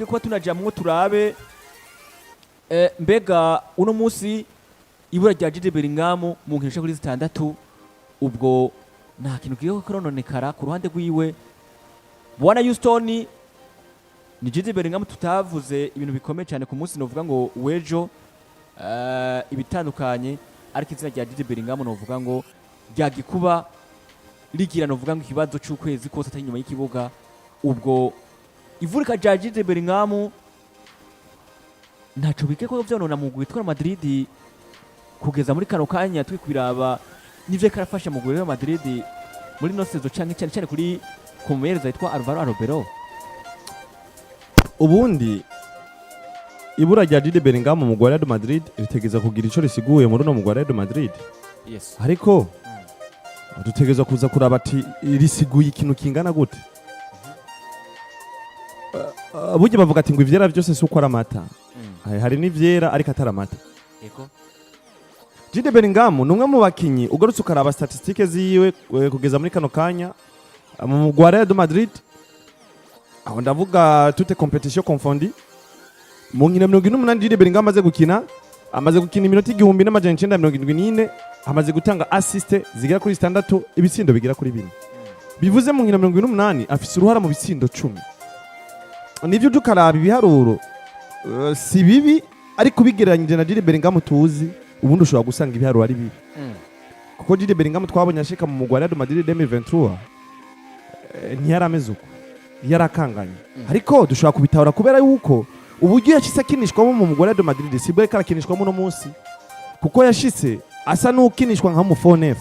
kuba tunajamwo turabe mbega uno munsi ibura rya Jude Bellingham mu nkino kuri 6 ubwo nta kintu kiyo korononekara ku ruhande rwiwe Bwana Houston ni Jude Bellingham tutavuze ibintu bikomeye cyane ku munsi novuga ngo wejo ibitandukanye ariko izina rya Jude Bellingham novuga ngo ryagikuba ligira novuga ngo ikibazo cy'ukwezi kose atari nyuma y'ikibuga ubwo ivurika rya Jude Bellingham ntaco bike ko vyonona mu gwitwa Madrid kugeza muri kano kanya twikwiraba nivyo karafasha mu gwitwa Madrid muri no sezo cyane kuri kumereza yitwa Alvaro Arbeloa. Ubundi ibura rya Jude Bellingham mu Real Madrid ritegeza kugira ico risiguye muri no mu Real Madrid. Yes. Ariko dutegeza kuza kuraba ati risiguye ikintu kingana gute. Burya bavuga ati ngo ivyera byose suko aramata. Hari n'ivyera ariko ataramata. Yego. Jude Bellingham numwe mu bakinyi ugarutse ukaraba statistike ziwe kugeza muri kano kanya mu Real Madrid. Aho ndavuga toute competition confondue. Mu nkino 28 Jude Bellingham amaze gukina iminota 1974 amaze gutanga assist zigera kuri 6 ibitsindo bigera kuri 4. Bivuze mu nkino 28 afise uruhara mu bitsindo 10. Nivyo dukaraba ibiharuro si bibi ariko bigereranyije na Jude Bellingham tuzi ubundi ushobora gusanga ibiharuro ari bibi. Kuko Jude Bellingham twabonye ashika mu Real Madrid 2023 ntiyarameze uko yarakanganye ariko dushobora kubitahura kubera yuko uburyo yashitse akinishwamo mu Real Madrid sibwo karakinishwamo no munsi kuko yashitse asa n'ukinishwa nka mu 4F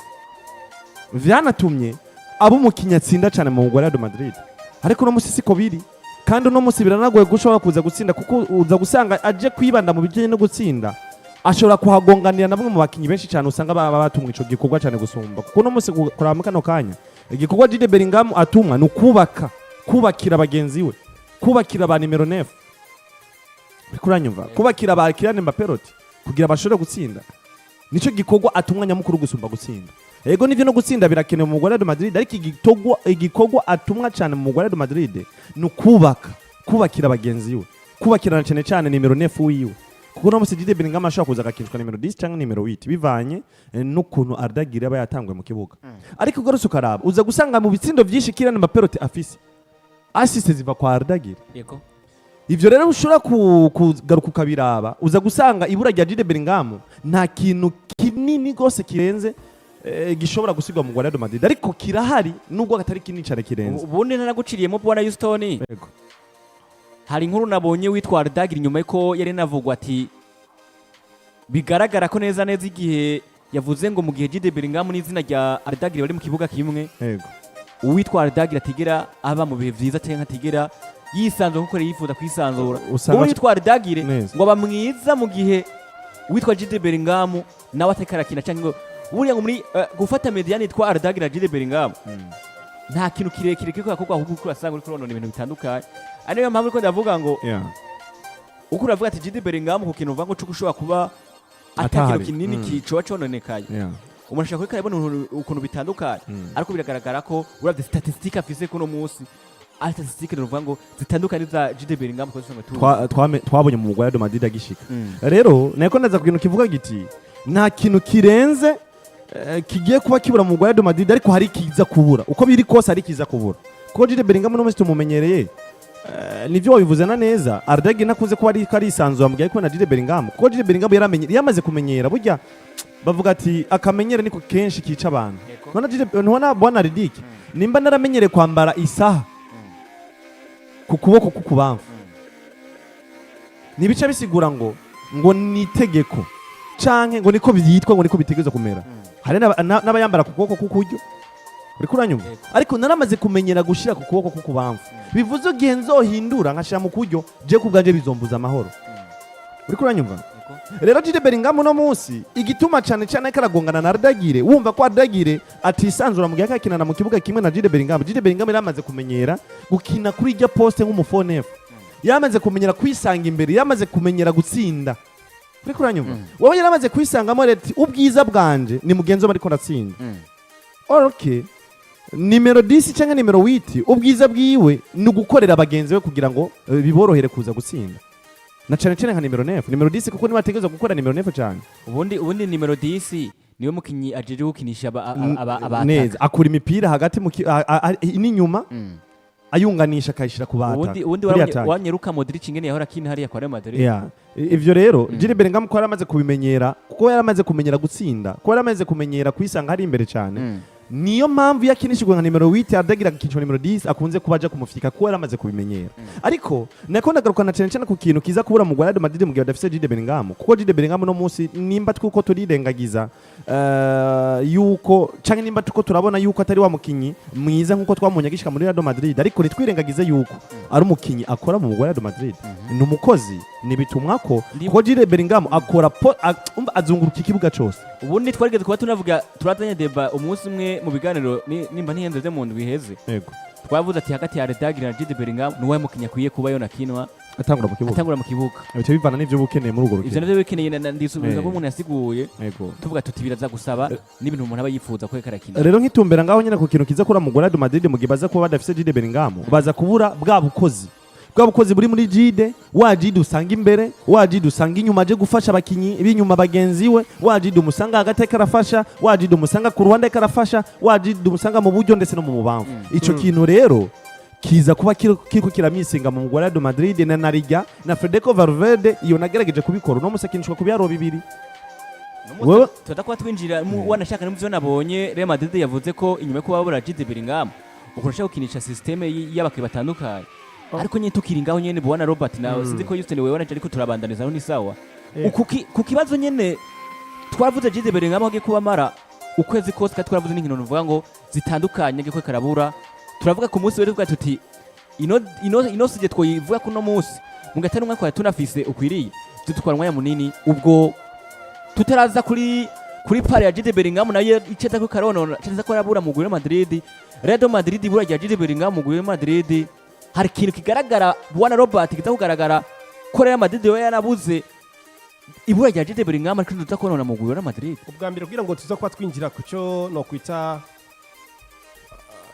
vyanatumye abo mukinya tsinda cyane mu Real Madrid ariko no munsi siko biri kandi no munsi biranagoye gushobora kuza gutsinda kuko uza gusanga aje kwibanda mu bijanye no gutsinda ashobora kuhagonganira na bamwe mu bakinyi benshi cyane usanga baba batumwe ico gikorwa cyane gusumba kuko no munsi kurama kano kanya igikorwa Jude Bellingham atumwa no kubakira bagenzi we kubakira ba numero 9 bikuranyumva kubakira ba Kylian Mbappé kugira bashobore gutsinda nico gikorwa atumwa nyamukuru gusumba gutsinda yego nivyo no gutsinda birakenewe mu Real Madrid ariko igikorwa atumwa cyane mu Real Madrid no kubakira bagenzi we kubakira cyane numero 9 wiwe kuko no musijide Bellingham ashaka kuza gakinshwa numero 10 cyangwa numero 8 bivanye n'ukuntu ardagira aba yatangwe mu kibuga ariko gorose ukaraba uza gusanga mu bitsindo byinshi Kylian Mbappé afise assist ziva kwa ardagira yego ivyo rero ushobora kugaruka ukabiraba uza gusanga ibura rya Jude Bellingham nta kintu kinini gose kirenze gishobora gusigwa mu Real Madrid ariko kirahari nubwo gatari kinini cyane kirenze ubundi naraguciriyemo Bwana Houston yego hari inkuru nabonye witwa Ardagira nyuma yuko yari navugwa ati bigaragara ko neza igihe yavuze ngo mu gihe Jude Bellingham n'izina rya Ardagira bari mu kibuga kimwe yego uwitwa Ardagira atigera aba mu bihe vyiza cyangwa atigera yisanzura nkuko yifuza kwisanzura uwitwa Ardagira ngo bamwiza mu gihe witwa Jude Bellingham nawe atakarakina cyangwa buriya ngo muri gufata mediane yitwa Ardagira Jude Bellingham nta kintu kirekire kiko yakogwa ahubwo kurasanga uri kuronona ibintu bitandukanye ariyo mpamvu ko ndavuga ngo uko uravuga ati Jude Bellingham ku kintu uvuga ngo cyo gushobora kuba atakintu kinini kicoba cononekaye umuntu ashaka kuri karibona ukuntu bitandukanye ariko biragaragara ko uravye statistique afise kuno munsi statistique nuvuga ngo zitandukanye za Jude Bellingham ko twabonye mu Real Madrid agishika rero nako ndaza kugintu kivuga giti nta kintu kirenze kigiye kuba kibura mu Real Madrid ariko hari kiza kubura uko biri kose hari kiza kubura kuko Jude Bellingham no munsi tumumenyereye nivyo wabivuze na neza Ardagi nakuze kuba ari isanzwe mugiye ko na Jude Bellingham kuko Jude Bellingham yamaze kumenyera burya bavuga ati akamenyera niko kenshi kica abantu nona Bwana Ridik nimba naramenyere kwambara isaha ku kuboko kukubamfu nibica bisigura ngo nitegeko canke ngo niko byitwa ngo niko bitegeza kumera hari n'abayambara ku kuboko kukuryo uri kuranyumva ariko naramaze kumenyera gushira ku kuboko kukubamfu bivuze gihe nzohindura nkashira mu kuryo je kubwanje bizombuza amahoro uri kuranyumva rero Jude Bellingham no munsi igituma cyane karagongana na Ardagire wumva ko Ardagire atisanzura mu gihe akakinana mu kibuga kimwe na Jude Bellingham yaramaze kumenyera gukina kuri ijya poste nk'umufone yamaze kumenyera kwisanga imbere yamaze kumenyera gutsinda uri kuranyumva wowe yaramaze kwisangamo reti ubwiza bwanje ni mugenzo bariko ndatsinda okay nimero 10 cyangwa nimero 8 ubwiza bwiwe ni ugukorera abagenzi be kugira ngo biborohere kuza gutsinda na cyane cyane nka nimero 9 nimero 10 kuko niba ategereza gukora nimero 9 cyane ubundi nimero 10 niwe mukinyi ajeje gukinisha aba neza akura imipira hagati n'inyuma ayunganisha akayishira ku bata ubundi wanyeruka Modric ingene yahora kina hariya kwa Real Madrid ivyo rero Jude Bellingham ko yaramaze kubimenyera kuko yaramaze kumenyera gutsinda ko yaramaze kumenyera kwisanga hari imbere cyane niyo mpamvu yakinishijwe nka nimero 8 adagira gukinishwa nimero 10 akunze kubaja kumufika ko yaramaze kubimenyera ariko nako ndagarukana cyane cyane ku kintu kiza kubura mu Real Madrid mu gihe badafise Jude Bellingham kuko Jude Bellingham no munsi nimba twuko turirengagiza yuko canke nimba tuko turabona yuko atari wa mukinyi mwiza nkuko twamunye gishika muri Real Madrid ariko nitwirengagize yuko ari umukinyi akora mu Real Madrid ni umukozi nibitumwa ko Jude Bellingham akora azunguruka ikibuga cyose ubundi twarigeze kuba tunavuga turatanye deba umunsi umwe mu biganiro nimba ntihenze byo mu ndwi heze yego twavuze ati hagati ya Redagira na Jude Bellingham nuwe mukinya kuye kuba yo nakinwa atangura mu kibuga icyo bivana n'ivyo bukeneye muri urwo rukino ivyo navyo bikeneye ndisubiza ko umuntu yasiguye yego tuvuga tuti biraza gusaba n'ibintu umuntu aba yifuza ko karakina rero nkitumbera ngaho nyine ku kintu kiza kura mu Real Madrid mu gihe baza kuba badafise Jude Bellingham baza kubura bwa bukozi buri muri Jude wa Jude usanga imbere wa Jude usanga inyuma aje gufasha abakinyi binyuma bagenzi we wa Jude umusanga hagati karafasha wa Jude umusanga ku ruhande karafasha wa Jude umusanga mu buryo ndetse no mu mubamvu ico kintu rero kiza kuba kiko kiramisinga mu Real Madrid na Nariga na Federico Valverde iyo nagerageje kubikora no musakinishwa ku byaro bibiri wewe tutakuba twinjira wanashaka n'umuvyo nabonye Real Madrid yavuze ko inyuma ko babura Jude Bellingham ukoresha gukinisha systeme y'abakiri batandukanye ariko nyine tukiringaho nyene bwana Robert na sinzi ko Houston wewe wanaje ariko turabandaniza aho ni sawa ku kibazo nyene twavuze Jude Bellingham agiye kubamara ukwezi kose katwaravuze n'inkino nuvuga ngo zitandukanye giko karabura turavuga ku munsi weruvuga tuti ino sije twoyivuga kuno munsi mugatana umwe kwa tunafise ukwiriye tutwara umwanya munini ubwo tutaraza kuri pare ya Jude Bellingham nayo iceza ko karonona ceza ko yarabura mu Real Madrid Real Madrid ibura ya Jude Bellingham mu Real Madrid hari ikintu kigaragara bwana Robert kiza kugaragara ko Real Madrid yo yarabuze ibura ya Jude Bellingham ariko tutakonona mu Real Madrid ubwa mbere kugira ngo tuza kwa twinjira kucyo no kwita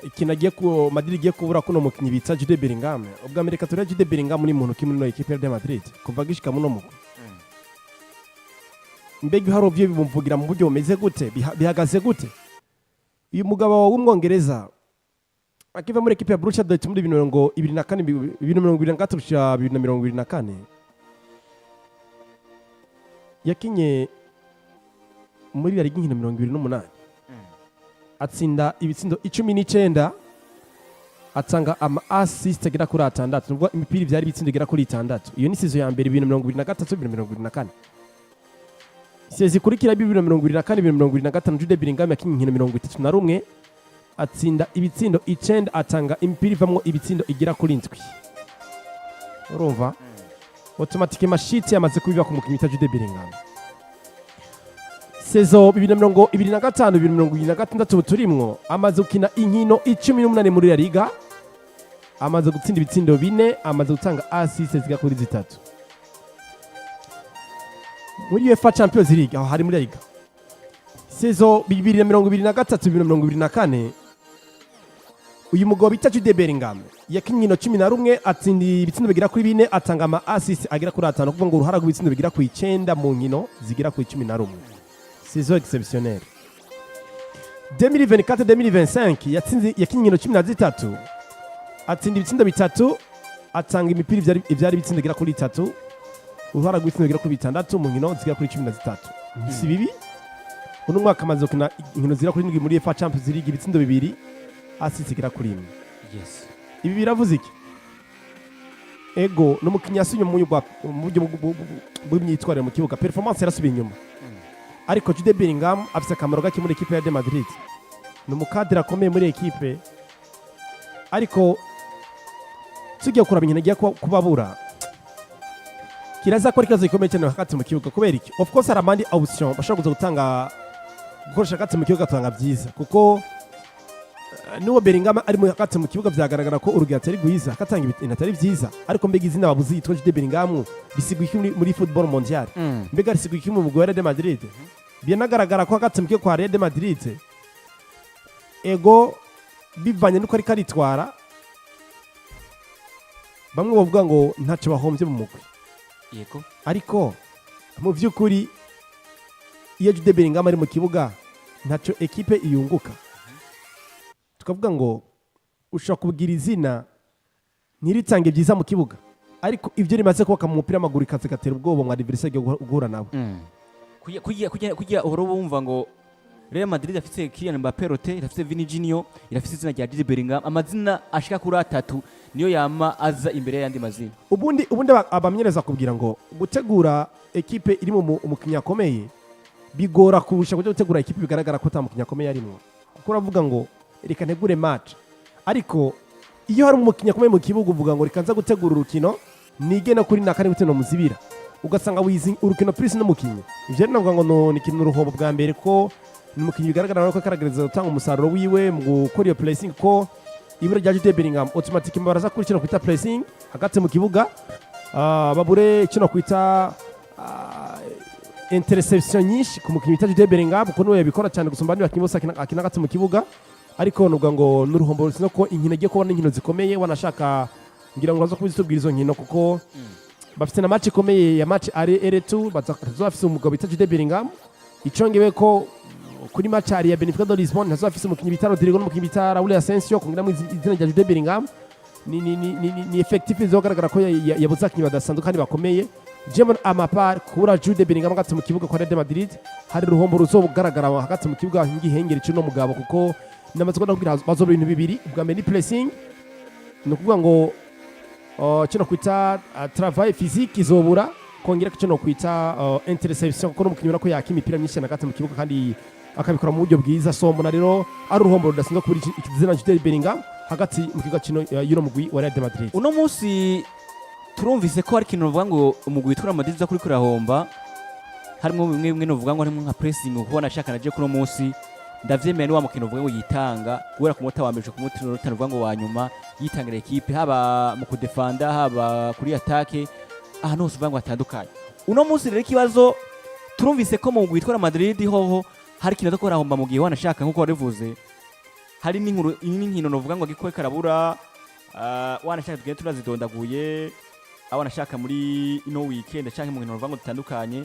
ikintu agiye ku Madrid igiye kubura kuno mukinyi bitsa Jude Bellingham ubwa mbere katura Jude Bellingham ni muntu kimwe no equipe ya Real Madrid kuva gishika muno muko mbega haro byo bimvugira mu buryo bumeze gute bihagaze gute uyu mugabo w'umwongereza akiva muri equipe ya Borussia Dortmund muri 2023 yakinye muri la Ligue 2028 atsinda ibitsindo 19 atanga ama assist agera kuri 6 nubwo imipira byari ibitsindo agera kuri 6 iyo ni season ya mbere 2023-2024 season ikurikira 2024-2025 Jude Bellingham yakinye inkino 31 atsinda ibitsindo 9 atanga imipira ivamwo ibitsindo igera kuri 7 urumva automatique mashiti yamaze kubiba ku mukinyi Jude Bellingham sezo 2025-2026 turimwo amaze gukina inkino 18 muri La Liga amaze gutsinda ibitsindo 4 amaze gutanga assist zigera kuri 3 muri UEFA Champions League aho hari muri La Liga sezo 2023-2024 uyu mugabo bita Jude Bellingham yakinye inkino 11 atsinda ibitsindo bigera kuri 4 atanga ama assist agera kuri 5 kuvuga ngo uruhara rw'ibitsindo bigera kuri 9 mu nkino zigera kuri 11 saison exceptionnelle 2024-2025 yakinye inkino 13 atsinda ibitsindo 3 atanga imipira ivyari ibitsindo bigera kuri 3 uruhara rw'ibitsindo bigera kuri 6 mu nkino zigera kuri 13 si bibi uno mwaka amaze gukina inkino zigera kuri 7 muri UEFA Champions League ibitsindo 2 asigira kuri 1 yes ibi biravuze iki ego no mukinyasi mu buryo bw'imyitwarire mu kibuga performance yarasubiye inyuma ariko Jude Bellingham afise akamaro gake muri equipe ya Real Madrid no mukadira akomeye muri equipe ariko tugiye kuraba inkino agiye kubabura kiraza ko ikibazo gikomeye cyane hagati mu kibuga kubera iki of course aramandi option bashobora kuza gutanga gukoresha hagati mu kibuga twanga byiza kuko nuwo Bellingham ari mu hagati mu kibuga byagaragara ko urugero atari guhiza akatanga ibintu atari byiza ariko mbega izina babuzi yitwa Jude Bellingham bisigwa iki muri football mondial mbega risigwa iki mu Real de Madrid binagaragara ko hagati mu kibuga kwa Real de Madrid ego bivanye nuko ari karitwara bamwe bavuga ngo ntacyo bahombye mu mugwi yego ariko mu by'ukuri iyo Jude Bellingham ari mu kibuga ntacyo ekipe iyunguka tukavuga ngo ushobora kugira izina ntiritange byiza mu kibuga ariko ibyo rimaze kubaka mu mupira w'amaguru ikaze gatera ubwoba mwa adversaire guhura nabo kugira uhora bumva ngo Real Madrid afite Kylian Mbappé rote irafite Vini Junior irafite izina rya Jude Bellingham amazina ashika kuri 3 niyo yama aza imbere y'andi mazina ubundi abamenyereza kubwira ngo gutegura ekipe iri mu umukinnyi akomeye bigora kurusha kujya gutegura ekipe bigaragara ko atamukinnyi akomeye arimo kuko uravuga ngo reka ntegure match ariko iyo hari umukinnyi akomeye mu kibuga uvuga ngo reka nza gutegura urukino nige no kuri nakane guteno muzibira ugasanga wizi urukino prise n'umukinnyi ivyo navuga ngo ni kintu ruhobo bwa mbere ko umukinnyi bigaragara ko karagereza gutanga umusaruro wiwe mu gukora iyo pressing ko ibura rya Jude Bellingham automatic mbaraza kuri kino kwita pressing hagati mu kibuga babure kino kwita interception nyinshi ku mukinnyi bita Jude Bellingham kuko niwe yabikora cyane gusumba abandi bakinnyi bose akina hagati mu kibuga ariko nuvuga ngo n'uruhombo rusino ko inkino agiye kubona inkino zikomeye wanashaka ngira ngo baza kubizitubwira izo nkino kuko bafite na match ikomeye ya match ari R2 bazafise umugabo bita Jude Bellingham icongewe ko kuri match ari ya Benfica de Lisbon nazafise umukinnyi bita Rodrigo n'umukinnyi bita Raul Asensio kungira mu izina rya Jude Bellingham ni effective izogaragara ko yabuze abakinnyi badasanzwe kandi bakomeye Jemon Amapar kura Jude Bellingham hagati mu kibuga kwa Real Madrid hari ruhombo ruzogaragara hagati mu kibuga ngihengere cyo mugabo kuko namaze kubwira bazo ibintu bibiri ubwa mbere ni pressing no kuvuga ngo kino kwita travail physique izobura kongera kino kwita interception kuko umukinnyi urako yakima imipira myinshi hagati mu kibuga kandi akabikora mu buryo bwiza so mbona rero ari uruhombo rudasanzwe kuri ikizina Jude Bellingham hagati mu kibuga kino y'uno mugwi wa Real Madrid uno munsi turumvise ko hari kintu bavuga ngo umugwi witwa Madrid za kuri kurahomba harimo bimwe novuga ngo harimo nka pressing ubona ashaka naje kuno munsi ndavyemeye ni wa mukino uvuga ngo yitanga guhera ku mota wa mbere ku mutino uvuga ngo wa nyuma yitangira ekipe haba mu kudefanda haba kuri attaque ahantu hose uvuga ngo atandukanye uno munsi rero ikibazo turumvise ko mu mugwi witwa Madrid hoho hari kintu ko rahomba mu gihe wanashaka nkuko warivuze hari n'inkino novuga ngo gikoye karabura wanashaka tugende turazidondaguye wanashaka muri ino weekend cyangwa mu nkino novuga ngo dutandukanye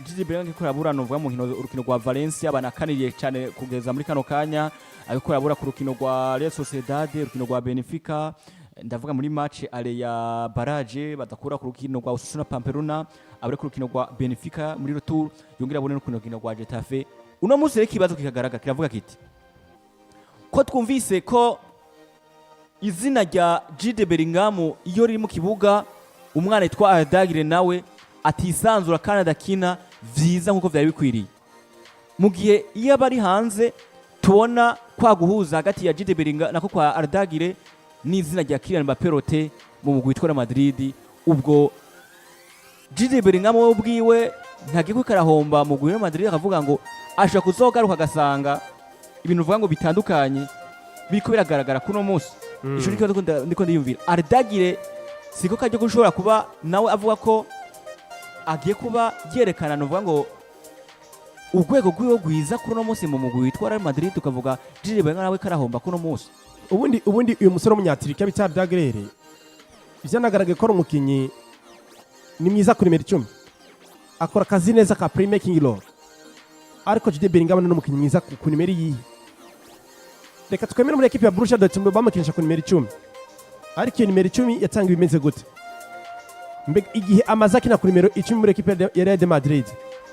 Jude Bellingham ko rabura novuga mu nkino urukino rwa Valencia banakaniriye cyane kugeza muri kano kanya ariko rabura ku rukino rwa Real Sociedad urukino rwa Benfica ndavuga muri match ale ya barrage badakura ku rukino rwa Osasuna Pamplona abure ku rukino rwa Benfica muri retour yongera abone n'urukino rwa Getafe uno munsi rero kibazo kikagaragara kiravuga kiti ko twumvise ko izina rya Jude Bellingham iyo riri mu kibuga umwana yitwa Ardagire nawe atisanzura kandi adakina vyiza nkuko vyari bikwiriye mu gihe iyo bari hanze tubona kwa guhuza hagati ya Jude Bellingham nako kwa Ardagire n'izina rya Kylian Mbappé rote mu mugwi witwa Madrid ubwo Jude Bellingham we ubwiwe ntagikwe karahomba mu mugwi wa Madrid akavuga ngo ashaka kuzogaruka agasanga ibintu uvuga ngo bitandukanye biriko biragaragara kuno munsi ico ndiko ndiyumvira Ardagire siko kajya gushobora kuba nawe avuga ko agiye kuba yerekana novuga ngo urwego rwiwe rwiza kuno munsi mu mugwi witwa Real Madrid tukavuga Jude Bellingham nawe karahomba kuno munsi ubundi uyu musore w'umunyatirikiya bita Ardagire vyanagaragaye ko ari umukinyi ni mwiza kuri nimero 10 akora akazi neza ka playmaking role ariko Jude Bellingham ni umukinyi mwiza ku nimero yihe reka twemere muri equipe ya Borussia Dortmund bamukinisha ku nimero 10 ariko iyo nimero 10 yatanga ibimeze gute mbega igihe amaze akina ku nimero 10 muri equipe ya Real Madrid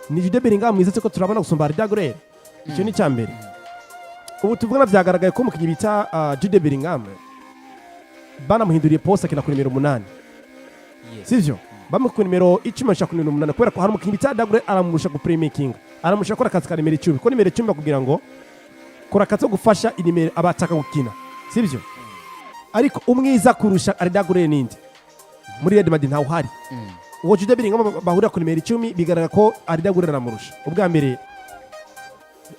ni Jude Bellingham mwiza ko turabona gusumba Ardagire icyo ni cyambere ubu tuvugana vyagaragaye ko umukinyi bita Jude Bellingham banamuhinduriye poste akina ku nimero 8 sivyo bamuku nimero 10 ashaka ku nimero 8 kubera ko hari umukinyi bita Ardagire aramurusha ku playmaking aramusha kora akazi ka nimero 10 ko nimero 10 bakubwira ngo kora akazi gufasha inimero abataka gukina sivyo ariko umwiza kurusha Ardagire ninde muri Real Madrid ntawe hari uwo Jude Bellingham bahurira ku nimero 10 bigaragara ko Ardagire aramurusha ubwa mbere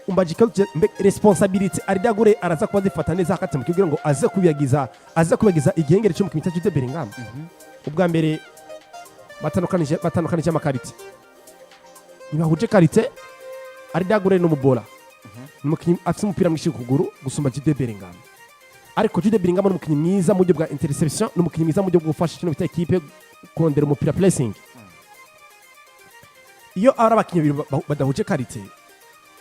umbajika responsibility Ardagire araza kuba zifata neza hakati mu kibuga ngo aze kubiyagiza igihengere cyo mu kimita Jude Bellingham ubwa mbere batandukanije amakarite ntibahuje karite Ardagire n'umubola n'umukinyi afite umupira mwinshi kuguru gusumba Jude Bellingham ariko Jude Bellingham n'umukinnyi mwiza mu buryo bwa interception n'umukinnyi mwiza mu buryo bwo gufasha kino bita equipe kongera umupira pressing. Iyo ari abakinnyi badahuje karite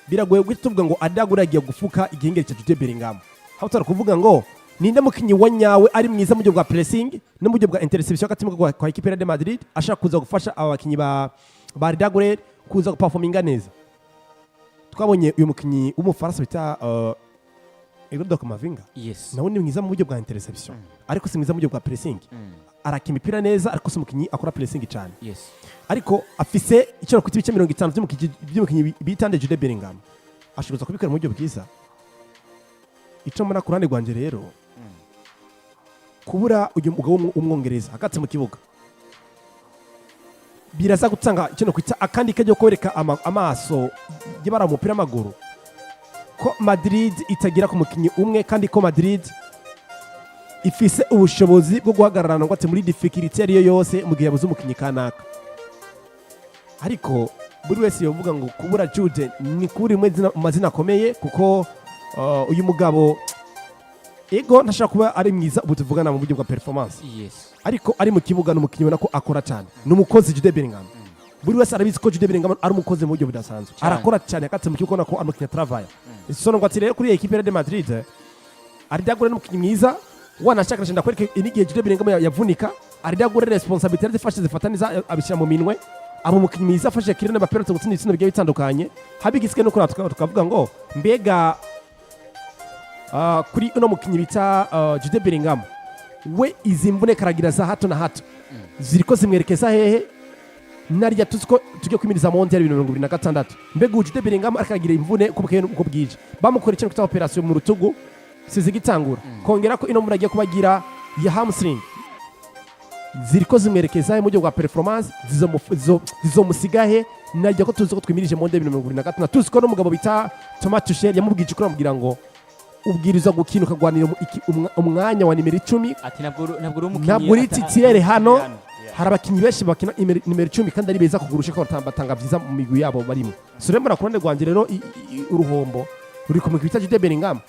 biragoye guhita tuvuga ngo Adagura agiye gufuka igihingere cya Jude Bellingham. Aho tutari kuvuga ngo ninde mukinnyi wa nyawe ari mwiza mu buryo bwa pressing no mu buryo bwa interception hagati kwa equipe ya Madrid ashaka kuza gufasha abakinnyi ba Adagura kuza guperforminga neza. Twabonye uyu mukinnyi w'umufaransa bita Eduardo Camavinga. Yes. Nawe ni mwiza mu buryo bwa interception ariko si mwiza mu buryo bwa pressing. Arakina imipira neza ariko si umukinnyi akora pressing cyane. Yes. Ariko afise icyo ku ibice 50 by'umukinnyi bitande Jude Bellingham ashoboza kubikora mu buryo bwiza. Ico mbona kurane gwanje rero kubura uyu mugabo w'umwongereza hagati mu kibuga biraza gutanga ikintu kwita akandi kajyo kwereka amaso y'ibara umupira amaguru ko Madrid itagira ku mukinnyi umwe kandi ko Madrid ifise ubushobozi bwo guhagararana ngo ate muri difficulty ariyo yose mu gihe yabuze umukinnyi kanaka. Ariko buri wese yovuga ngo kubura Jude ni kuri mu mazina akomeye kuko uyu mugabo ego ntashaka kuba ari mwiza ubu tuvugana mu buryo bwa performance. Yes. Ariko ari mu kibuga n'umukinnyi ubona ko akora cyane n'umukozi Jude Bellingham. Buri wese arabizi ko Jude Bellingham ari umukozi mu buryo budasanzwe arakora cyane akatse mu kibuga ko umukinnyi travail. Isono ngo ati rero kuri equipe ya Madrid Adagura n'umukinnyi mwiza wanashaka cyane kwereka inigiye Jude Bellingham yavunika Adagura responsibility zifataniza abishyira mu minwe abo mukinnyi mwiza afashe Kylian Mbappé gutsinda ibitsina bigiye bitandukanye habigiswe no kuri tukavuga ngo mbega kuri uno mukinnyi bita Jude Bellingham we izi mvune karagira za hato na hato ziriko zimwerekeza hehe narya tuziko tujye kwimiriza mondial 2026 mbega Jude Bellingham akagira imvune uko bwije bamukora ikintu kita operation mu rutugu sizigitangura kongera ko ino mvune agiye kubagira ya hamstring ziriko zimwerekeza mu buryo bwa performance zizomusigahe narya ko tuzi ko twimirije mondial 2026 tuziko no mugabo bita Thomas Tuchel yamubwije kuri amubwira ngo ubwiriza gukina ukagwanira umwanya wa nimero 10 ati nabwo uri titire hano hari abakinnyi benshi bakina nimero 10 kandi ari beza kugurusha ko batanga vyiza mu migwi yabo barimo. So rero murakurande gwanje rero uruhombo ruri ku mugwi bita Jude Bellingham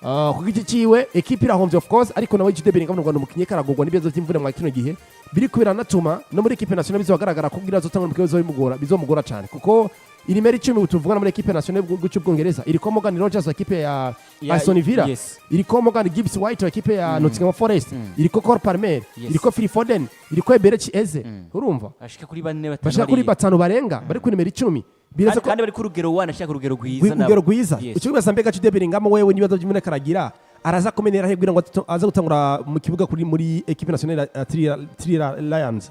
ku giti ciwe equipe irahomvye of course ariko nawe Jude Bellingham ngo umukinnyi karagogwa n'ibibazo by'imvune mu kino gihe biri kubera natuma no muri equipe nationale bizogaragara ko bwira zotanga mu kibazo bizomugora cyane kuko iri meri 10 utuvugana muri equipe nationale y'Ubwongereza iri ko Morgan Rogers equipe ya Aston Villa. Yes. Iri ko Morgan Gibbs White equipe ya Nottingham Forest. Iri ko Cole Palmer. Iri ko Phil Foden. Iri ko Eberechi Eze. Urumva ashika kuri bane bashaka kuri batanu barenga bari kuri nimero 10 biraza kandi bari ku rugero wanashaka urugero rwiza nabo urugero rwiza icyo bibasa mbega Jude Bellingham wewe nibazo by'imune karagira araza kumenera hebwira ngo aza gutangura mu kibuga kuri muri equipe nationale Three Lions.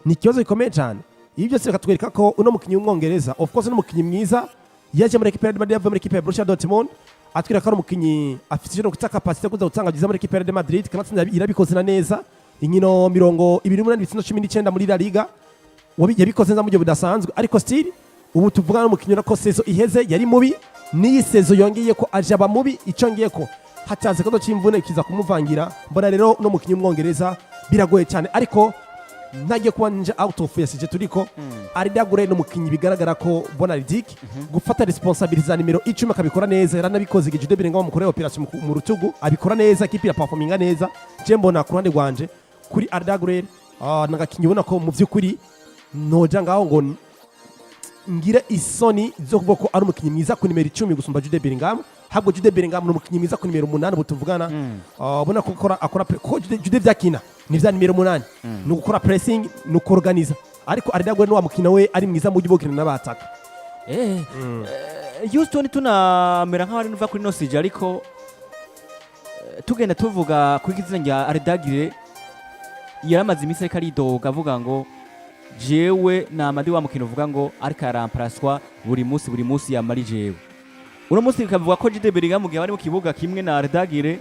Ni ikibazo gikomeye cyane. Ibi byose bikatwereka ko uno mukinnyi w'umwongereza of course n'umukinnyi mwiza yaje muri equipe ya Madrid muri equipe ya Borussia Dortmund atwira ko umukinnyi afite no gutaka capacity kuza gutanga byiza muri equipe ya Madrid kandi irabikoze na neza inkino 28-19 muri La Liga yabikoze neza mu buryo budasanzwe ariko still ubu tuvuga n'umukinnyi ko sezo iheze yari mubi n'iyi sezo yongeye ko aje aba mubi icongeye ko hataze ko cy'imvune kiza kumuvangira mbona rero no mukinnyi w'umwongereza biragoye cyane ariko ntajye kuba nje out of yasije turiko Adagura n'umukinnyi bigaragara ko Bonardic gufata responsibility za nimero 10 akabikora neza yaranabikoze Jude Bellingham mu kureba operation mu rutugu abikora neza kipi ya performinga neza je mbona ku ruhande rwanje kuri Adagura nagakinnyi ubona ko mu by'ukuri noja ngaho ngo ngira isoni zo kuvuga ko ari umukinnyi mwiza ku nimero 10 gusumba Jude Bellingham habwo Jude Bellingham n'umukinnyi mwiza ku nimero 8 butuvugana ubona ko akora ko Jude byakina ni vya nimero 8 no gukora pressing no kuorganiza ariko Adagura no wamukina we ari mwiza mu gibokina n'abataka Houston tunamera nk'abari nuva kuri nosije ariko tugenda tuvuga kuri izina rya Adagura yaramaze iminsi ariko aridoga avuga ngo jewe namadi wa mukino uvuga ngo ariko aramparaswa buri munsi yamari jewe uno munsi bikavuga ko Jude Bellingham mu gihe bari mu kibuga kimwe na Adagura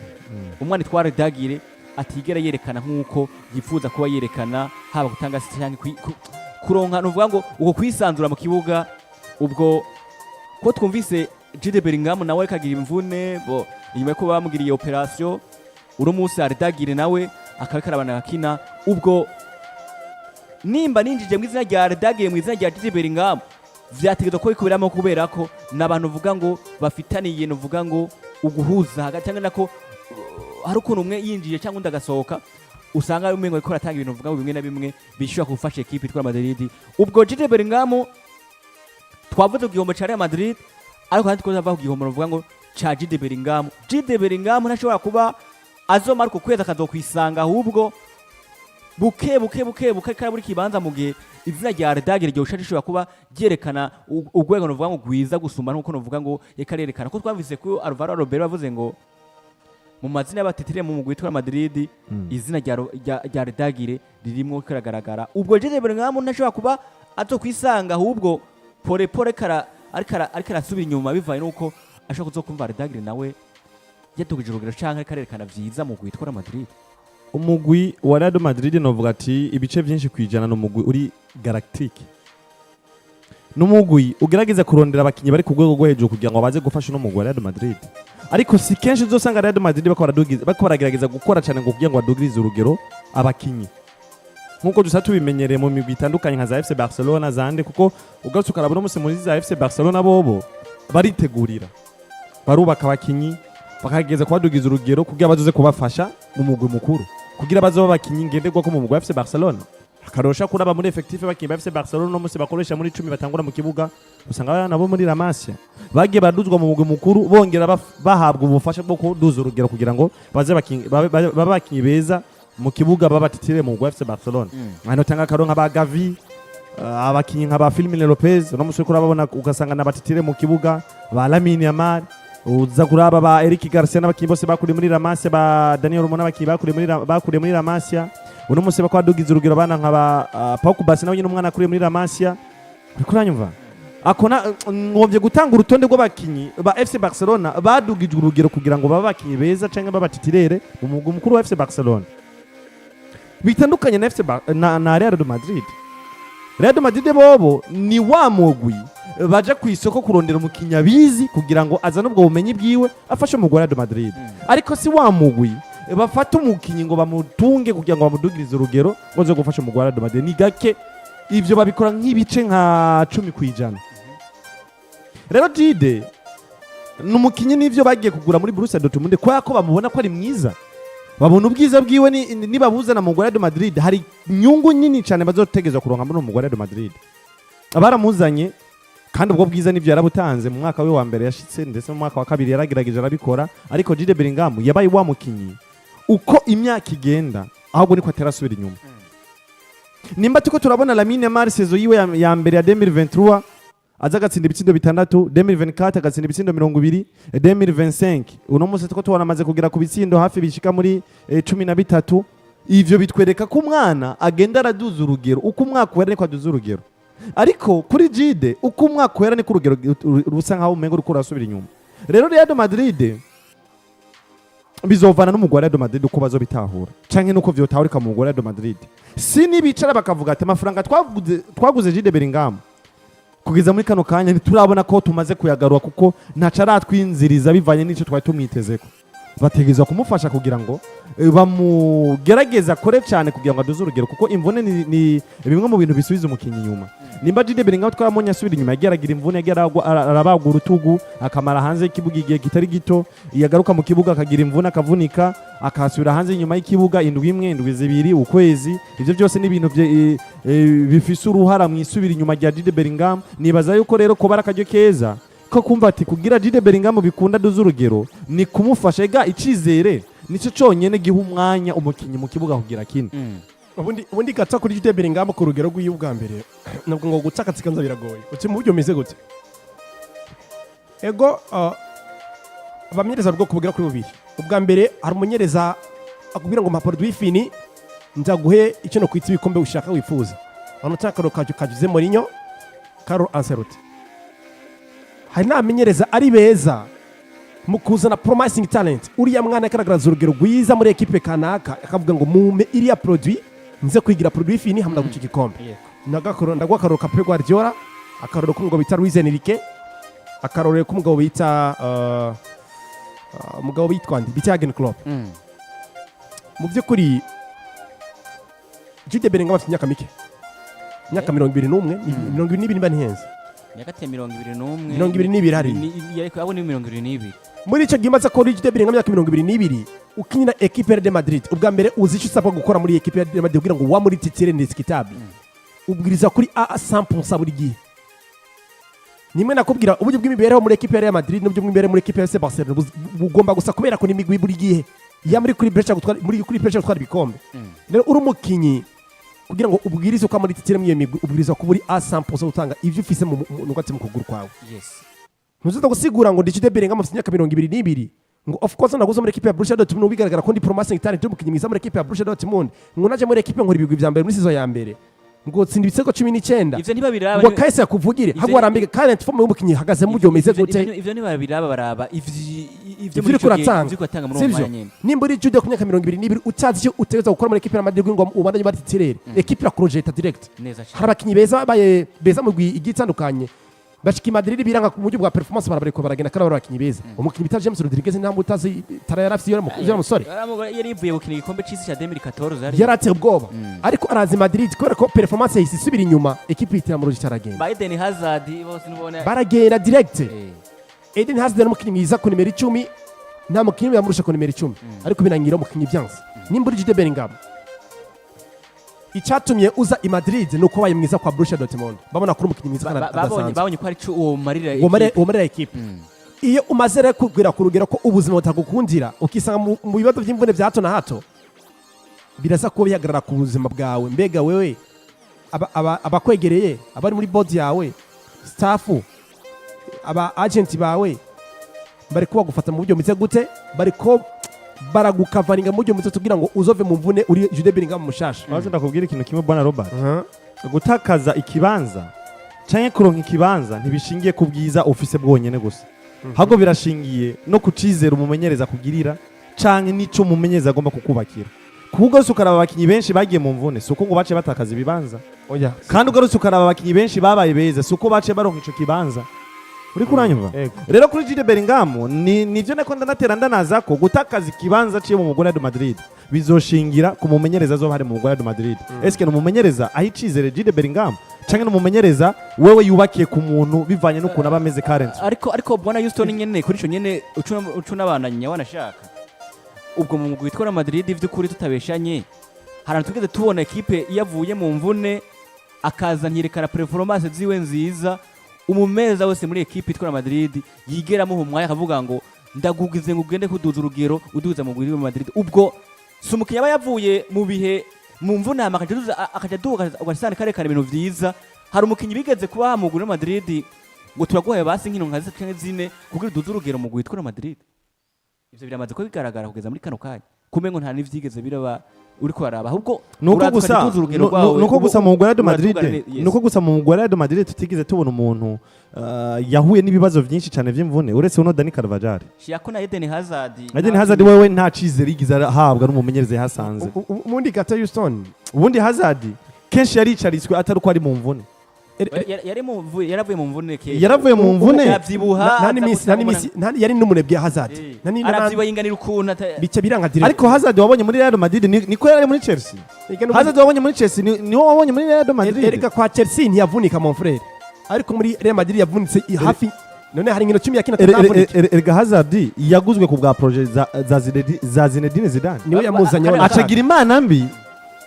umwana itwara Adagura atigera yerekana nk'uko yifuza kuba yerekana haba gutanga cyangwa kuronka nuvuga ngo uko kwisanzura mu kibuga ubwo ko twumvise Jude Bellingham nawe kagira imvune bo inyuma yo kuba bamugiriye operation uno munsi Adagura nawe akabikarabana akina ubwo nimba ninjije mu izina rya Adagura mu izina rya Jude Bellingham vyategezwa ko bikubiramo kubera ko nabantu uvuga ngo bafitaniye nuvuga ngo uguhuza hagati cyangwa nako hari ukuntu umwe yinjiye cyangwa undi agasohoka usanga ari umengo ko atanga ibintu uvuga ngo bimwe na bimwe bishobora gufasha equipe itwara Madrid. Ubwo Jude Bellingham twavuze ku gihombo cya Real Madrid, ariko kandi twava ku gihombo uvuga ngo cha Jude Bellingham. Jude Bellingham ntashobora kuba azomara ku kwezi akazokwisanga, ahubwo buke kari buri kibanza mu gihe izina rya Redagire ryo ushaka kuba ryerekana urwego ruvuga ngo gwiza gusumba nuko novuga ngo yekarerekana ko twavise ko Alvaro Robert bavuze ngo mu mazina y'abatetire mu mugwi witwa Madrid izina rya Redagire ririmo kiragaragara. Ubwo Jude Bellingham ntashobora kuba azokwisanga, ahubwo pore ariko arasubira inyuma bivaye nuko ashaka kuzokumva Redagire nawe yatugije urugero canke karerekana vyiza mu mugwi witwa Madrid. Umugwi wa Real Madrid novuga ati ibice byinshi kwijana no mugwi uri galactique. Numugwi ugerageza kurondera abakinyi bari ku rwego rwo hejuru kugira ngo baze gufasha no mugwi wa Real Madrid. Ariko si kenshi uzosanga Real Madrid baragerageza gukora cyane ngo kugira ngo badugirize urugero abakinyi. Nkuko dusa tubimenyereye mu migwi itandukanye nka za FC Barcelona zande, kuko ugarutse ukarabona umunsi muri za FC Barcelona bobo baritegurira. Barubaka abakinyi bakageza kwadugiza urugero kugira bazoze kubafasha mu mugwi mukuru, kugira bazoba bakinyi ngenderwa ko mu mugwi wa FC Barcelona. Akarosha kuraba muri effectif bakinyi ba FC Barcelona no musi bakoresha muri 10 batangura mu kibuga, usanga nabo muri La Masia bagiye baduzwa mu mugwi mukuru, bongera bahabwa ubufasha bwo kuduza urugero kugira ngo baze bakinyi beza mu kibuga babatitire mu mugwi wa FC Barcelona. Hano tanga karonka ba Gavi, abakinyi nka ba Firmino Lopez no musi kurababona ugasanga nabatitire mu kibuga, ba Lamine Yamal, uza kuraba ba Eric Garcia n'abakinyi bose bakuri muri La Masia, ba Daniel Olmo n'abakinyi bakuri muri La Masia. Uno musi bakwadugiza urugero bana nka ba Pogba nawe nyine umwana akuri muri La Masia. Uranyumva? Akona ngomvye gutanga urutonde rw'abakinyi ba FC Barcelona badugijwe urugero kugira ngo baba bakinyi beza canke babatitirere mu mugwi mukuru wa FC Barcelona. Bitandukanye na Real Madrid. Real Madrid bobo ni wa mugwi baje ku isoko kurondera umukinya bizi kugira ngo azane ubwo bumenyi bwiwe afashe mu Real Madrid. Ariko si wa mugwi bafata umukinyi ngo bamutunge kugira ngo bamudugirize urugero ngo zo gufasha mu Real Madrid. Ni gake ivyo babikora nk'ibice nka 10 kwijana. Rero Jude n'umukinyi n'ivyo bagiye kugura muri Borussia Dortmund kwa ko bamubona ko ari mwiza, babona ubwiza bwiwe nibabuzana mu Real Madrid hari nyungu nyinyi cyane bazotegezwa kuronka muri mu Real Madrid. Abaramuzanye kandi ubwo bwiza n'ivyo yarabutanze mu mwaka we wa mbere yashitse, ndetse mu mwaka wa kabiri yaragerageje arabikora. Ariko Jude Bellingham yabaye wa mukinyi uko imyaka igenda ahubwo niko aterasubira inyuma. Nimba tuko turabona Lamine Yamal saison yiwe ya mbere ya 2023 aza gatsinda ibitsindo 6, 2024 agatsinda ibitsindo 20, 2025 uno munsi tuko tubona amaze kugira ku bitsindo hafi bishika muri 13. Ivyo bitwereka ko umwana agenda araduza urugero uko umwaka wera niko aduza urugero. Ariko kuri Jude uko umwaka wera niko urugero rusa nkaho umengo ruko rasubira inyuma. Rero Real Madrid bizovana n'umugwi wa Real Madrid uko bazobitahura canke nuko vyotahurika mu mugwi wa Real Madrid. Si nibicara bakavuga ati amafaranga twaguze Jude Bellingham kugeza muri kano kanya ntiturabona ko tumaze kuyagarura kuko ntacaratwinziriza bivanye n'ico twari tumwitezeko. Bategezwa kumufasha kugira ngo bamugerageza kore cyane kugira ngo aduze urugero, kuko imvune ni bimwe mu bintu bisubiza umukinyi nyuma. Nimba Jude Bellingham twaramonye asubira inyuma yageragira imvune arabagwa urutugu akamara hanze y'ikibuga igihe kitari gito, yagaruka mu kibuga akagira imvune akavunika akasubira hanze inyuma y'ikibuga indwi imwe indwi zibiri ukwezi. Ivyo byose ni ibintu bifise uruhara mu isubira inyuma rya Jude Bellingham. Nibaza yuko rero ko barakajyo keza ko kumva ati kugira Jude Bellingham bikunda duze urugero ni kumufasha ega icizere nico cyonyene giha umwanya umukinyi mu kibuga kugira kine. Ubundi gatsa kuri Jude Bellingham ku rugero rw'iyo bwa mbere nabwo ngo gutsakatsikanza biragoye. Uti mu buryo meze gute? Ego abamenyereza rwo kubugira kuri bubiri. Ubwa mbere hari umunyereza akubwira ngo produit fini nzaguhe icyo no kwitsa ibikombe ushaka wifuza. Ano cyakaro kajuze Mourinho, Carlo Ancelotti. Hari n'amenyereza ari beza mu kuzana promising talent. Uriya mwana yagaragaza urugero rwiza muri equipe kanaka akavuga ngo mume iriya produit nze kwigira produit fini hamna guca igikombe. Ndagwa akaroro ka Pep Guardiola, akaroro k'umugabo bita Luis Enrique, akaroro k'umugabo bita umugabo bitwa Jurgen Klopp. Mu by'ukuri Jude Bellingham afite imyaka mike, imyaka 21, 22 niba ntihenze. Yakate 21 hari yariko abone 22. Muri ico gimaza ko Jude Bellingham imyaka 22 ukinira equipe de Madrid ubwa mbere uzi icyo usabwa gukora muri equipe de Madrid kugira ngo wa muri titire indiscutable ubwiriza kuri a 100% buri gihe nimwe nakubwira uburyo bw'imibereho muri equipe ya Madrid n'uburyo bw'imibereho muri equipe ya Barcelona bugomba gusa kubera ko n'imigwi buri gihe ya muri kuri pressure gutwara ibikombe rero uri umukinyi kugira ngo ubwirize uko muri titire mu migwi ubwiriza ko buri a 100% utanga ivyo ufise mu ngwatsi mu kuguru kwawe ntuzoza gusigura ngo Jude Bellingham afite imyaka 22 ngo of course naguze muri equipe ya Borussia Dortmund bigaragara ko ndi promising talent umukinyi mwiza muri equipe ya Borussia Dortmund ngo naje muri equipe nkora ibigwi vya mbere muri season ya mbere ngo tsinda ibitsego 19 ivyo ntibabiraba ngo kahise yakuvugire hagwa arambike current form y'umukinyi hagaze mu buryo meze gute ivyo ntibabiraba baraba ivyo muri kuratanga muri uwo mwanya nimba uri Jude ku myaka 22 utazi icyo utegeza gukora muri equipe ya Madrid ngo ubandanye bati tirere equipe ya project direct hari abakinyi beza baye beza mu igitandukanye bashiki Madrid biranga ku buryo bwa performance barabareko baragenda kandi barabakinyi beza umukinyi bita James Rodriguez ntamwe utazi tarayarafisi yo musore yari ivuye gukina igikombe cy'isi cya 2014 yaratse ubwoba ariko arazi Madrid kubera ko performance yahise isubira inyuma equipe itira mu rugero aragenda Eden Hazard bose nubona baragenda direct Eden Hazard n'umukinyi mwiza ku nimero 10 nta mukinyi yamurusha ku nimero 10 ariko binangira umukinyi byanze nimba uri Jude Bellingham icyatumye uza i Madrid nuko waye mwiza kwa Borussia Dortmund babona kuri umukinyi mwiza kana babonye ko ari cyo uwo marira equipe iyo umaze rero kugira ku rugero ko ubuzima butagukundira ukisanga mu bibazo by'imvune bya hato na hato birasa ko bihagarara ku buzima bwawe mbega wewe abakwegereye abari muri board yawe staff aba agent bawe bari kuba gufata mu buryo mwiza gute bari ko baragukavaringa mu buryo mwiza tugira ngo uzove mu mvune uri Jude Bellingham mushasha waje ndakubwira ikintu kimwe bwana Robert gutakaza ikibanza canke kuronka ikibanza ntibishingiye ku bwiza office bwonyene gusa ahubwo birashingiye no kucizera umumenyereza kugirira canke nico umumenyereza agomba kukubakira kuko ukaraba abakinyi benshi bagiye mu mvune suko ngo bace batakaza ibibanza oya kandi ugarutse ukaraba abakinyi benshi babaye beza suko bace baronka ico kibanza uri kuranyumva rero kuri Jude Bellingham nivyo neko ndanatera ndanaza ko gutakaza ikibanza ciye mu mugore wa Madrid bizoshingira ku mumenyereza zo hari mu mugore wa Madrid eske no mumenyereza ahicizere Jude Bellingham canke no mumenyereza wewe yubakiye ku muntu bivanye no kunaba ameze current ariko bwana Houston nyene kuri ico nyene ucu nabandanya wanashaka ubwo mu mugwi witwa Madrid ivy'ukuri tutabeshanye harantu tugeze tubona equipe yavuye mu mvune akazanyirekana performance ziwe nziza umumeza wese muri equipe itwara Madrid yigeramo umwanya akavuga ngo ndagugize ngo ugende kuduza urugero uduza mu mugwi wa Madrid ubwo sumukinya aba yavuye mu bihe mu mvuna akaja duga ugasana kare ibintu vyiza hari umukinyi bigeze kuba mu mugwi wa Madrid ngo turaguhaye basi nkino nkazi canke zine kugira uduza urugero mu mugwi witwara Madrid ivyo biramaze ko bigaragara kugeza muri kano kanya kumengo nta nivyigeze biraba uri kwaraba ahubwo nuko gusa mu mugwi wa Madrid nuko gusa mu mugwi wa Madrid tutigeze tubona umuntu yahuye n'ibibazo byinshi cyane by'imvune uretse uno Dani Carvajal shiyako na Eden Hazard wewe nta cizere igize ahabwa n'umumenyereze hasanze ubundi gata Houston ubundi Hazard kenshi yaricaritswe atari uko ari mu mvune yaravuye mu mvune yaravuye mu mvune yabyibuha yari n'umunebwe Hazard aravyibuha yinganira ukuntu bice biranga direct ariko Hazard wabonye muri Real Madrid niko yari muri Chelsea Hazard wabonye muri Chelsea niwo wabonye muri Real Madrid erega kwa Chelsea ntiyavunika mon frère ariko muri Real Madrid yavunitse hafi none hari nkino 10 yakina tutavunika erega Hazard yaguzwe ku bwa projet za Zinedine Zidane niwe yamuzanye acagira imana mbi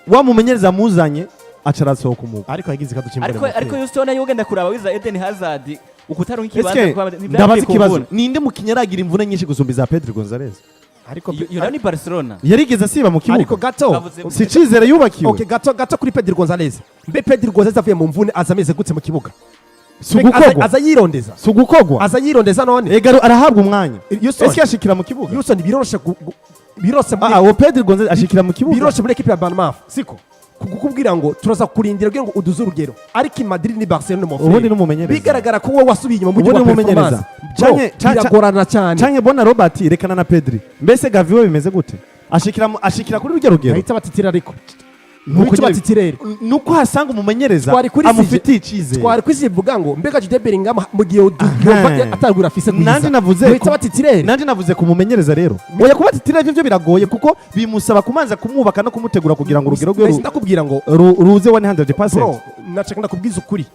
wamumenyereza muzanye acarasohoka umugo ariko yagize kaducimbere ariko Houston yo genda kuraba wiza Eden Hazard ukutaronka ikibanza ndabaza ikibazo ninde mukinya aragira imvune nyinshi gusumba za Pedro Gonzalez ariko yo ni Barcelona yarigeze asiba mu kibuga ariko gato si cizere yubakiwe okay gato kuri Pedro Gonzalez mbe Pedro Gonzalez avuye mu mvune azameze gutse mu kibuga sugukogwa azayirondeza sugukogwa azayirondeza none egaro arahabwa umwanya eske yashikira mu kibuga Houston biroroshe wo Pedro Gonzalez ashikira mu kibuga biroroshe muri equipe ya Bournemouth siko kukubwira ngo turaza kurindira ngo uduze urugero ariko Madrid ni Barcelona mo ubundi n'umumenyereza bigaragara ko wowe wasubiye inyuma mu gihe umumenyereza biragorana cyane canke bona Robert rekana na Pedri mbese Gavi we bimeze gute ashikira kuri urugero bahita batitira ariko nuko batitirere nuko hasanga umumenyereza amufitiye icizere twari kwizivuga ngo mbega Jude Bellingham mu gihe atagura afise kwiza nandi navuze ku mumenyereza rero oya kuba titirere byo biragoye kuko bimusaba kumanza kumwubaka no kumutegura kugira ngo urugero rwe ndakubwira ngo ruze 100%. bro naceka ndakubwiza ukuri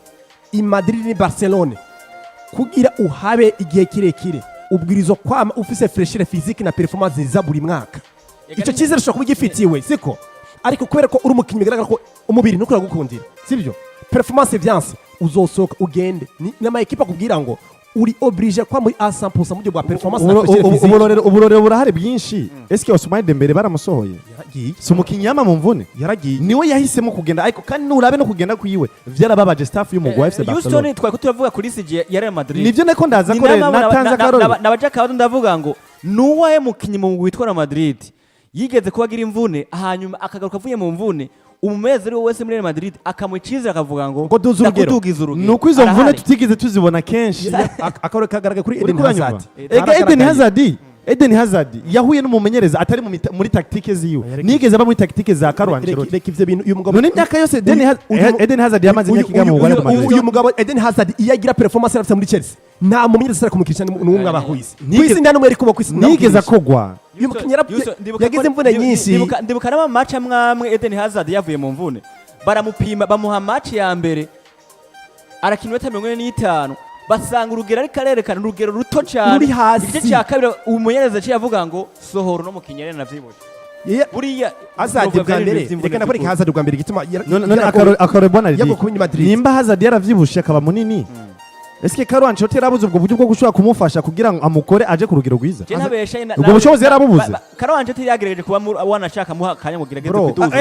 i Madrid ni Barcelona kugira uhabe igihe kirekire ubwirizo kwama ufise freshire physique na performance za buri mwaka icyo cyizere ushobora kuba ugifitiwe siko ariko kubera ko uri umukinnyi bigaragara ko umubiri ntukura gukundira sibyo performance vyanse uzosohoka ugende n'ama equipe akubwira ngo uri oblige kwa muri 100% mu byo bwa performance na uburore burahari bwinshi eske Ousmane Dembele baramusohoye si umukinnyi yama mu mvune yaragiye niwe yahisemo kugenda ariko kandi nurabe no kugenda kwiwe vyarababaje staff y'umugwi wa FC Barcelona Houston twari turavuga kuri Igiye ya Real Madrid nivyo neko ndaza ko natanza karori nabaje akabazo ndavuga ngo nuwaye mukinnyi mu mugwi witwa Madrid yigeze kubagira imvune hanyuma akagaruka avuye mu mvune umumezero wese muri Real Madrid akamwicizira akavuga ngo dudugiza urugero nuko izo mvune tutigeze tuzibona kenshi akaro kagaragaye kuri Eden Hazard Eden Hazard yahuye n'umumenyereza atari muri tactique ziwe nigeze aba muri tactique za Carlo Ancelotti reka ivyo bintu uyu mugabo none imyaka yose Eden Hazard yamaze imyaka igamo mu Real Madrid uyu mugabo Eden Hazard iyagira performance afite muri Chelsea nta mumenyereza kumukisha n'umwe abahuise kwisi nda numwe ariko kwisi nigeze akogwa uyu mukinnyi yagize imvune nyinshi ndibuka n'ama match amwe Eden Hazard yavuye mu mvune baramupima bamuha match ya mbere arakinwa 45 basanga urugero ariko arerekana urugero ruto cyane igice cya kabiri umumenyereza cyo yavuga ngo sohoro no mukinnyi rero navyibuje buriya Hazard bwa mbere reka nakwereka Hazard bwa mbere gituma none akarebona nimba Hazard yaravyibushe akaba munini eske Carlo Ancelotti yarabuze ubwo buryo bwo gushobora kumufasha kugira ngo amukore aje ku rugero rwiza ubwo bushobozi yarabubuze Carlo Ancelotti yagerageje kuba wanashaka muha kanya ngo gerageze kuduza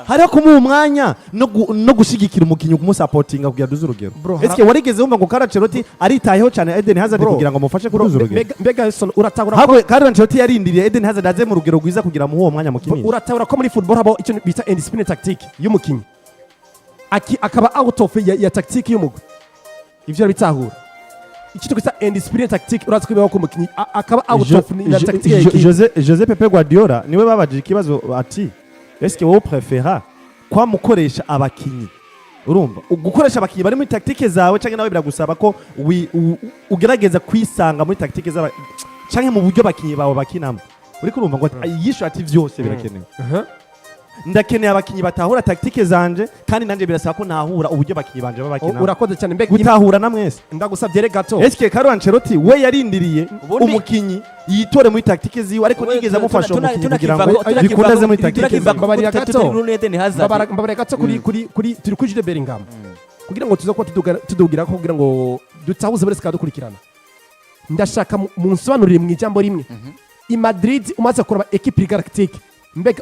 hariho kumuha umwanya no gushigikira umukinnyi kumusupportinga kugira duze urugero eske warigeze wumva ngo Carlo Ancelotti aritayeho cyane Eden Hazard kugira ngo amufashe kuduza urugero mbega uratahura ko Carlo Ancelotti yarindiriye Eden Hazard aze mu rugero rwiza kugira muho umwanya mukinnyi uratahura ko muri football habo icyo bita indiscipline tactique y'umukinnyi akaba out of ya tactique y'umugwi ivyo bitahura ikintu kwita indiscipline tactique urazi kwibaho ko umukinnyi akaba out of na tactique Jose Pepe Guardiola niwe babajije ikibazo ati eske wowe prefera kwa mukoresha abakinyi urumva gukoresha abakinyi bari muri tactique zawe canke nawe biragusaba ko ugerageza kwisanga muri tactique zaba canke mu buryo abakinyi bawe bakinamo uri kurumva ngo yishu ati vyose birakenewe ndakeneye abakinyi batahura tactique zanje kandi nanje birasaba ko ntahura uburyo abakinyi banje babakina urakoze cyane mbega gutahura na mwese ndagusabye re gato eske Carlo Ancelotti we yarindiriye umukinyi yitore muri tactique ziwe ariko nigeze amufasha umukinyi kugira ngo bikundaze muri tactique babarira gato kuri turi kuri Jude Bellingham kugira ngo tuze ko tudugira ko kugira ngo dutahuze bose kadukurikirana ndashaka mu nsobanurire mu ijambo rimwe i Madrid umaze kuraba equipe galactique mbega